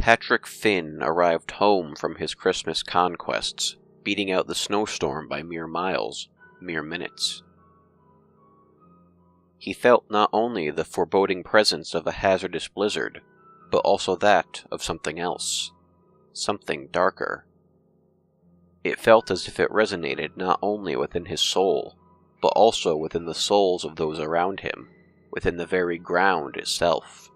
Patrick Finn arrived home from his Christmas conquests, beating out the snowstorm by mere miles, mere minutes. He felt not only the foreboding presence of a hazardous blizzard, but also that of something else, something darker. It felt as if it resonated not only within his soul, but also within the souls of those around him, within the very ground itself.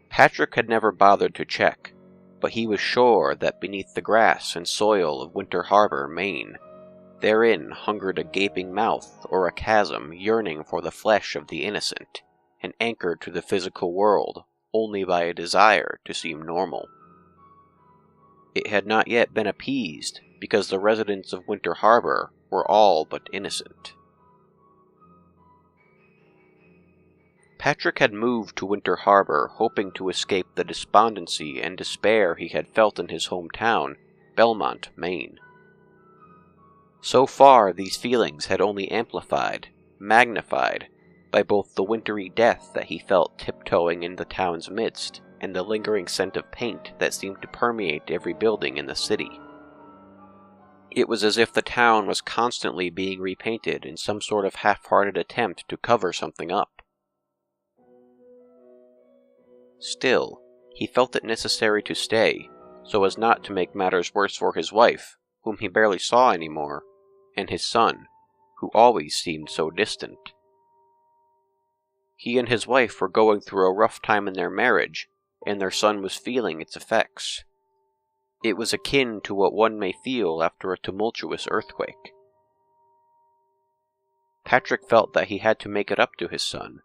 Patrick had never bothered to check, but he was sure that beneath the grass and soil of Winter Harbor, Maine, therein hungered a gaping mouth or a chasm yearning for the flesh of the innocent, and anchored to the physical world only by a desire to seem normal. It had not yet been appeased, because the residents of Winter Harbor were all but innocent. Patrick had moved to Winter Harbor hoping to escape the despondency and despair he had felt in his hometown, Belmont, Maine. So far, these feelings had only amplified, magnified, by both the wintry death that he felt tiptoeing in the town's midst, and the lingering scent of paint that seemed to permeate every building in the city. It was as if the town was constantly being repainted in some sort of half-hearted attempt to cover something up. Still, he felt it necessary to stay, so as not to make matters worse for his wife, whom he barely saw anymore, and his son, who always seemed so distant. He and his wife were going through a rough time in their marriage, and their son was feeling its effects. It was akin to what one may feel after a tumultuous earthquake. Patrick felt that he had to make it up to his son,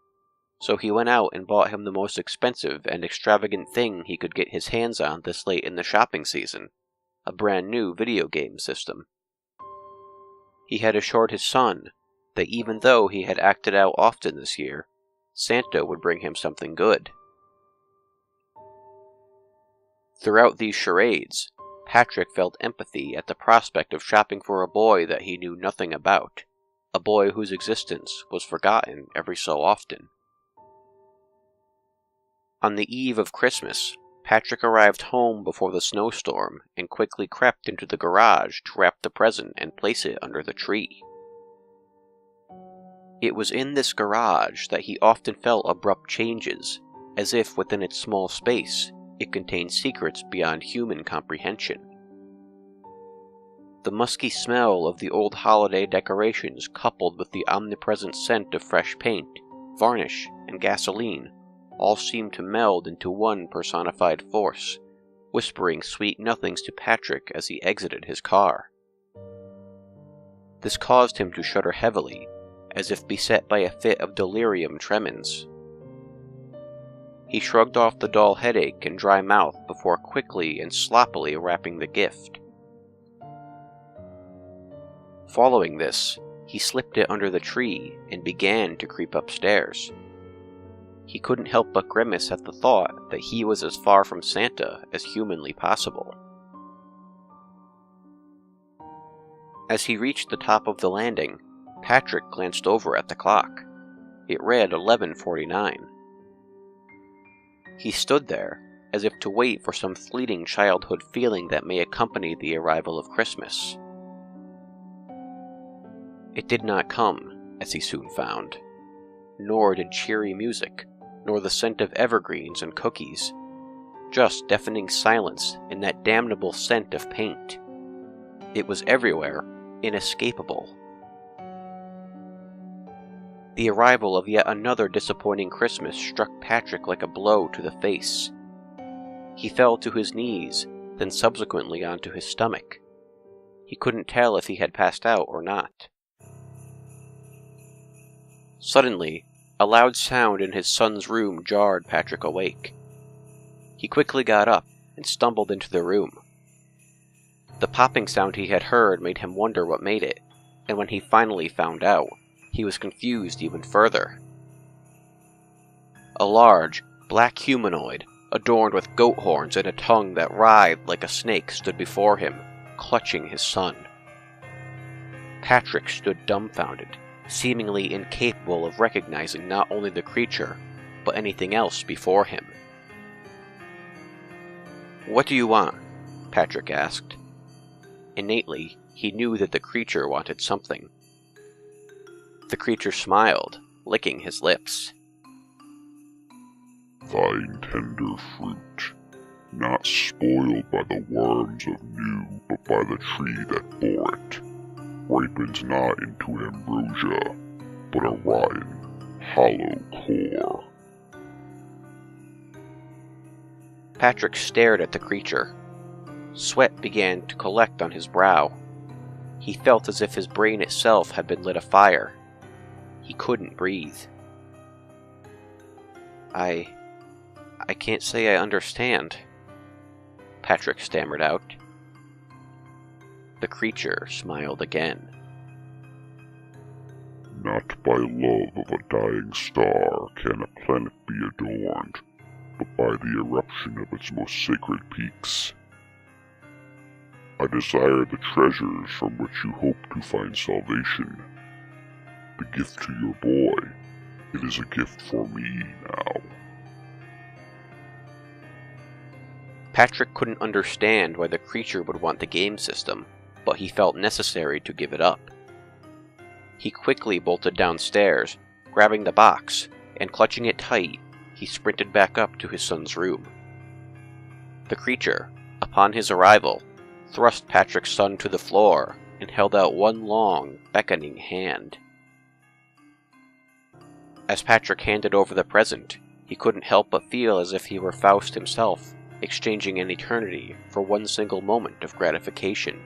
so he went out and bought him the most expensive and extravagant thing he could get his hands on this late in the shopping season, a brand new video game system. He had assured his son that even though he had acted out often this year, Santa would bring him something good. Throughout these charades, Patrick felt empathy at the prospect of shopping for a boy that he knew nothing about, a boy whose existence was forgotten every so often. On the eve of Christmas, Patrick arrived home before the snowstorm and quickly crept into the garage to wrap the present and place it under the tree. It was in this garage that he often felt abrupt changes, as if within its small space it contained secrets beyond human comprehension. The musky smell of the old holiday decorations, coupled with the omnipresent scent of fresh paint, varnish, and gasoline, all seemed to meld into one personified force, whispering sweet nothings to Patrick as he exited his car. This caused him to shudder heavily, as if beset by a fit of delirium tremens. He shrugged off the dull headache and dry mouth before quickly and sloppily wrapping the gift. Following this, he slipped it under the tree and began to creep upstairs. He couldn't help but grimace at the thought that he was as far from Santa as humanly possible. As he reached the top of the landing, Patrick glanced over at the clock. It read 11:49. He stood there, as if to wait for some fleeting childhood feeling that may accompany the arrival of Christmas. It did not come, as he soon found. Nor did cheery music, nor the scent of evergreens and cookies. Just deafening silence and that damnable scent of paint. It was everywhere, inescapable. The arrival of yet another disappointing Christmas struck Patrick like a blow to the face. He fell to his knees, then subsequently onto his stomach. He couldn't tell if he had passed out or not. Suddenly, a loud sound in his son's room jarred Patrick awake. He quickly got up and stumbled into the room. The popping sound he had heard made him wonder what made it, and when he finally found out, he was confused even further. A large, black humanoid, adorned with goat horns and a tongue that writhed like a snake, stood before him, clutching his son. Patrick stood dumbfounded, seemingly incapable of recognizing not only the creature, but anything else before him. "What do you want?" Patrick asked. Innately, he knew that the creature wanted something. The creature smiled, licking his lips. "Fine tender fruit, not spoiled by the worms of new, but by the tree that bore it, ripens not into ambrosia, but a rotten, hollow core." Patrick stared at the creature. Sweat began to collect on his brow. He felt as if his brain itself had been lit afire. He couldn't breathe. I can't say I understand," Patrick stammered out. The creature smiled again. "Not by love of a dying star can a planet be adorned, but by the eruption of its most sacred peaks. I desire the treasures from which you hope to find salvation. The gift to your boy, it is a gift for me now." Patrick couldn't understand why the creature would want the game system, but he felt necessary to give it up. He quickly bolted downstairs, grabbing the box, and clutching it tight, he sprinted back up to his son's room. The creature, upon his arrival, thrust Patrick's son to the floor and held out one long, beckoning hand. As Patrick handed over the present, he couldn't help but feel as if he were Faust himself, exchanging an eternity for one single moment of gratification.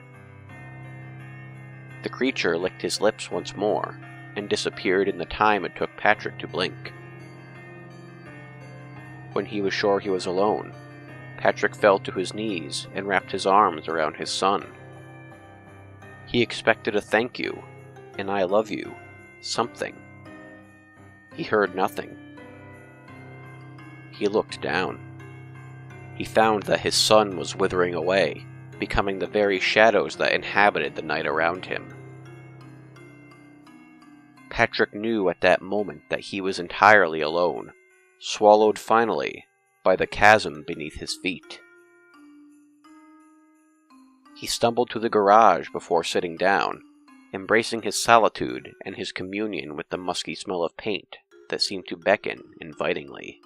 The creature licked his lips once more, and disappeared in the time it took Patrick to blink. When he was sure he was alone, Patrick fell to his knees and wrapped his arms around his son. He expected a thank you, an I love you, something. He heard nothing. He looked down. He found that his son was withering away, becoming the very shadows that inhabited the night around him. Patrick knew at that moment that he was entirely alone, swallowed finally by the chasm beneath his feet. He stumbled to the garage before sitting down, embracing his solitude and his communion with the musky smell of paint that seemed to beckon invitingly.